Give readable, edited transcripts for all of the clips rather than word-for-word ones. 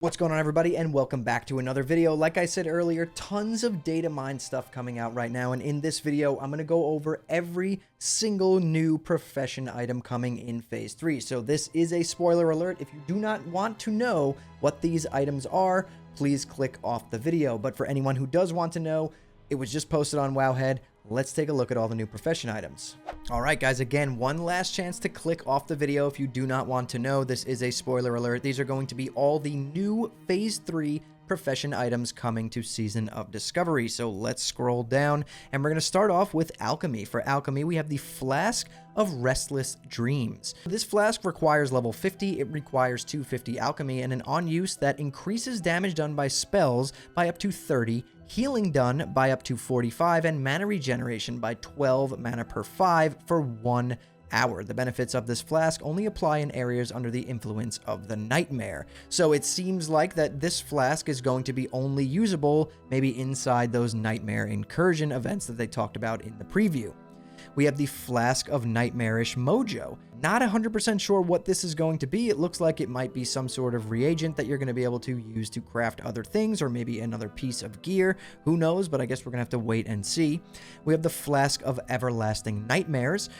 What's going on, everybody, and welcome back to another video. Like I said earlier, tons of data mine stuff coming out right now, and in this video I'm going to go over every single new profession item coming in phase 3. So this is a spoiler alert. If you do not want to know what these items are, please click off the video. But for anyone who does want to know, it was just posted on Wowhead. Let's take a look at all the new profession items. All right, guys, again, one last chance to click off the video if you do not want to know. This is a spoiler alert. These are going to be all the new phase 3 profession items coming to Season of Discovery. So let's scroll down, and we're going to start off with alchemy. For alchemy, we have the Flask of Restless Dreams. This flask requires level 50. It requires 250 alchemy and an on use that increases damage done by spells by up to 30, healing done by up to 45, and mana regeneration by 12 mana per 5 for 1 hour. The benefits of this flask only apply in areas under the influence of the nightmare. So it seems like that this flask is going to be only usable maybe inside those nightmare incursion events that they talked about in the preview. We have the Flask of Nightmarish Mojo. Not 100% sure what this is going to be. It looks like it might be some sort of reagent that you're going to be able to use to craft other things, or maybe another piece of gear. Who knows, but I guess we're going to have to wait and see. We have the Flask of Everlasting Nightmares.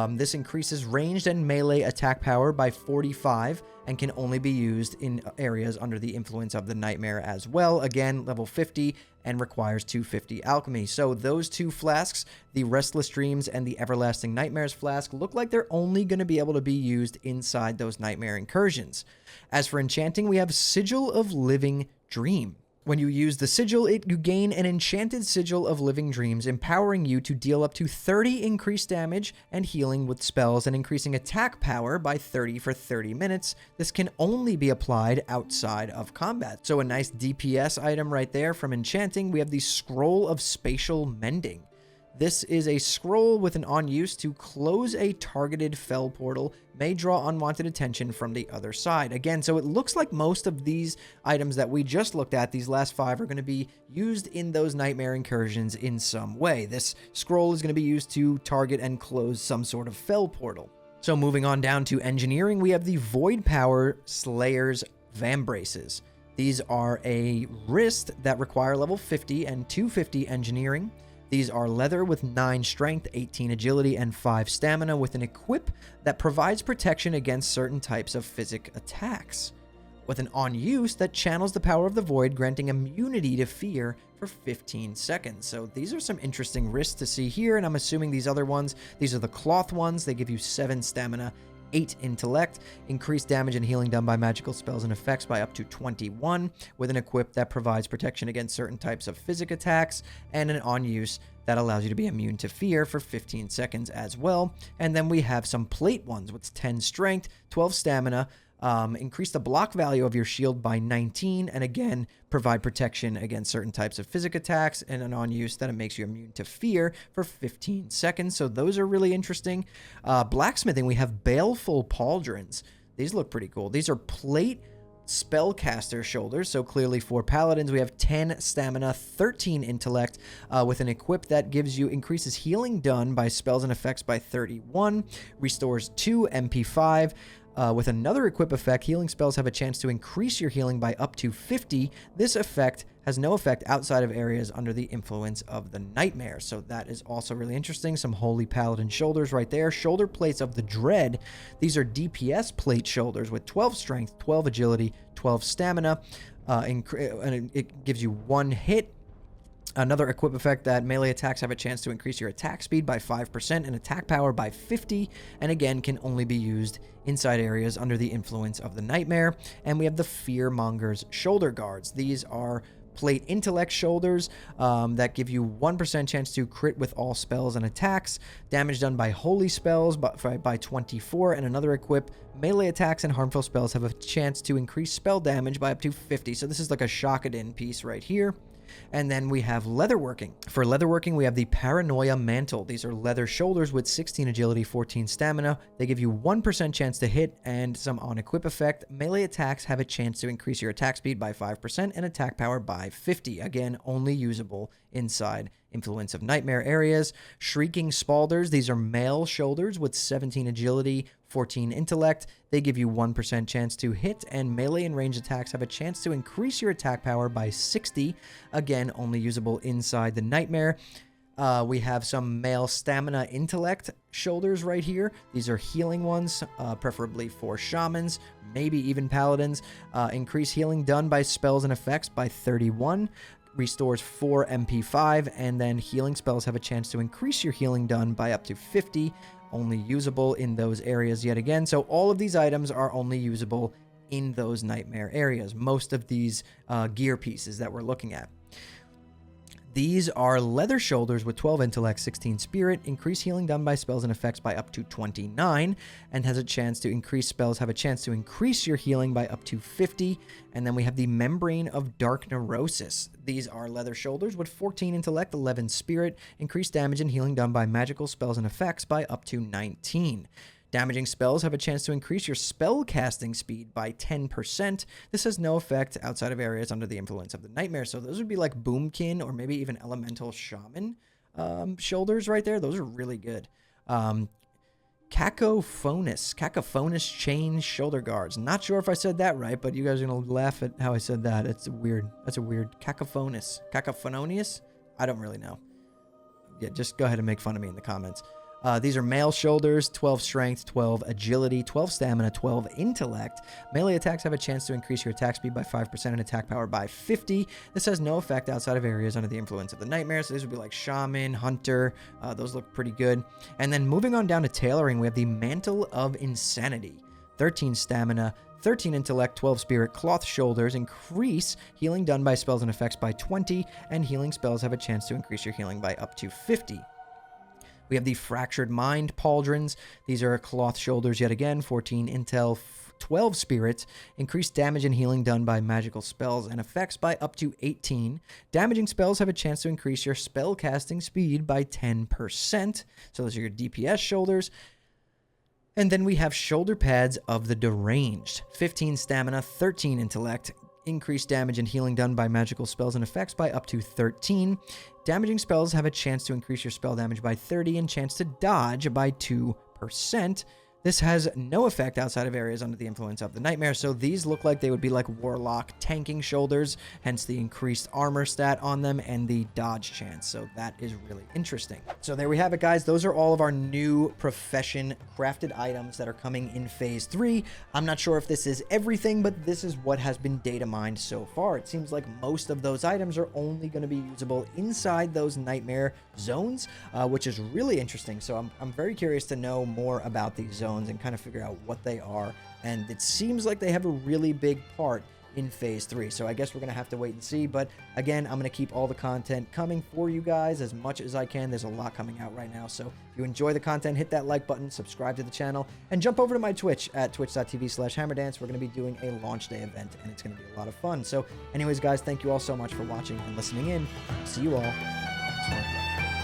This increases ranged and melee attack power by 45 and can only be used in areas under the influence of the nightmare as well. Again, level 50 and requires 250 alchemy. So those two flasks, the Restless Dreams and the Everlasting Nightmares flask, look like they're only going to be able to be used inside those nightmare incursions. As for enchanting, we have Sigil of Living Dream. When you use the sigil, you gain an enchanted Sigil of Living Dreams, empowering you to deal up to 30 increased damage and healing with spells, and increasing attack power by 30 for 30 minutes. This can only be applied outside of combat. So a nice DPS item right there from enchanting. We have the Scroll of Spatial Mending. This is a scroll with an on use to close a targeted fell portal, may draw unwanted attention from the other side. Again, so it looks like most of these items that we just looked at, these last 5, are going to be used in those nightmare incursions in some way. This scroll is going to be used to target and close some sort of fell portal. So moving on down to engineering, we have the Void Power Slayer's Vambraces. These are a wrist that require level 50 and 250 engineering. These are leather with 9 strength, 18 agility, and 5 stamina, with an equip that provides protection against certain types of physic attacks, with an on use that channels the power of the void, granting immunity to fear for 15 seconds. So these are some interesting wrists to see here, and I'm assuming these other ones, these are the cloth ones. They give you 7 stamina, 8 intellect, increased damage and healing done by magical spells and effects by up to 21, with an equip that provides protection against certain types of physic attacks, and an on use that allows you to be immune to fear for 15 seconds as well. And then we have some plate ones with 10 strength, 12 stamina, increase the block value of your shield by 19, and again, provide protection against certain types of physic attacks, and an on use that it makes you immune to fear for 15 seconds. So those are really interesting. Blacksmithing, we have Baleful Pauldrons. These look pretty cool. These are plate spellcaster shoulders, so clearly for paladins. We have 10 stamina, 13 intellect, with an equip that gives you increases healing done by spells and effects by 31, restores 2 MP5. With another equip effect, healing spells have a chance to increase your healing by up to 50. This effect has no effect outside of areas under the influence of the nightmare. So that is also really interesting. Some Holy Paladin shoulders right there. Shoulder plates of the Dread. These are DPS plate shoulders with 12 strength, 12 agility, 12 stamina. And it gives you 1 hit. Another equip effect that melee attacks have a chance to increase your attack speed by 5% and attack power by 50, and again can only be used inside areas under the influence of the nightmare. And we have the Fearmonger's Shoulder Guards. These are plate intellect shoulders that give you 1% chance to crit with all spells and attacks, damage done by holy spells by 24, and another equip, melee attacks and harmful spells have a chance to increase spell damage by up to 50. So this is like a Shakadin piece right here. And then we have leatherworking. For leatherworking, we have the Paranoia Mantle. These are leather shoulders with 16 agility, 14 stamina. They give you 1% chance to hit and some on-equip effect. Melee attacks have a chance to increase your attack speed by 5% and attack power by 50. Again, only usable inside influence of nightmare areas. Shrieking Spaulders. These are mail shoulders with 17 agility, 14 intellect. They give you 1% chance to hit, and melee and range attacks have a chance to increase your attack power by 60. Again, only usable inside the Nightmare. We have some male stamina intellect shoulders right here. These are healing ones, preferably for shamans, maybe even paladins. Increase healing done by spells and effects by 31. Restores 4 MP5, and then healing spells have a chance to increase your healing done by up to 50, only usable in those areas yet again. So all of these items are only usable in those Nightmare areas, most of these gear pieces that we're looking at. These are leather shoulders with 12 intellect, 16 spirit, increase healing done by spells and effects by up to 29, and has a chance to increase spells, have a chance to increase your healing by up to 50. And then we have the Membrane of Dark Neurosis. These are leather shoulders with 14 intellect, 11 spirit, increase damage and healing done by magical spells and effects by up to 19. Damaging spells have a chance to increase your spell casting speed by 10%. This has no effect outside of areas under the influence of the Nightmare. So those would be like Boomkin or maybe even Elemental Shaman shoulders right there. Those are really good. Cacophonous chain shoulder guards. Not sure if I said that right, but you guys are going to laugh at how I said that. It's weird. That's a weird. Cacophonous? I don't really know. Yeah, just go ahead and make fun of me in the comments. These are male shoulders, 12 strength, 12 agility, 12 stamina, 12 intellect. Melee attacks have a chance to increase your attack speed by 5% and attack power by 50. This has no effect outside of areas under the influence of the Nightmare. So these would be like Shaman, Hunter. Those look pretty good. And then moving on down to tailoring, we have the Mantle of Insanity. 13 stamina, 13 intellect, 12 spirit, cloth shoulders, increase healing done by spells and effects by 20, and healing spells have a chance to increase your healing by up to 50. We have the Fractured Mind pauldrons. These are cloth shoulders yet again, 14 intel, 12 spirit, increased damage and healing done by magical spells and effects by up to 18. Damaging spells have a chance to increase your spell casting speed by 10%. So those are your DPS shoulders. And then we have shoulder pads of the Deranged, 15 stamina, 13 intellect, increased damage and healing done by magical spells and effects by up to 13. Damaging spells have a chance to increase your spell damage by 30 and chance to dodge by 2%. This has no effect outside of areas under the influence of the Nightmare, so these look like they would be like Warlock tanking shoulders, hence the increased armor stat on them and the dodge chance, so that is really interesting. So there we have it, guys. Those are all of our new profession crafted items that are coming in Phase 3. I'm not sure if this is everything, but this is what has been data mined so far. It seems like most of those items are only going to be usable inside those Nightmare zones, which is really interesting, so I'm very curious to know more about these zones and kind of figure out what they are, and it seems like they have a really big part in Phase 3, so I guess we're gonna have to wait and see. But again, I'm gonna keep all the content coming for you guys as much as I can. There's a lot coming out right now, so if you enjoy the content, hit that like button, subscribe to the channel, and jump over to my Twitch at twitch.tv/hammerdance. We're gonna be doing a launch day event, and it's gonna be a lot of fun. So anyways, guys, thank you all so much for watching and listening in. See you all next time.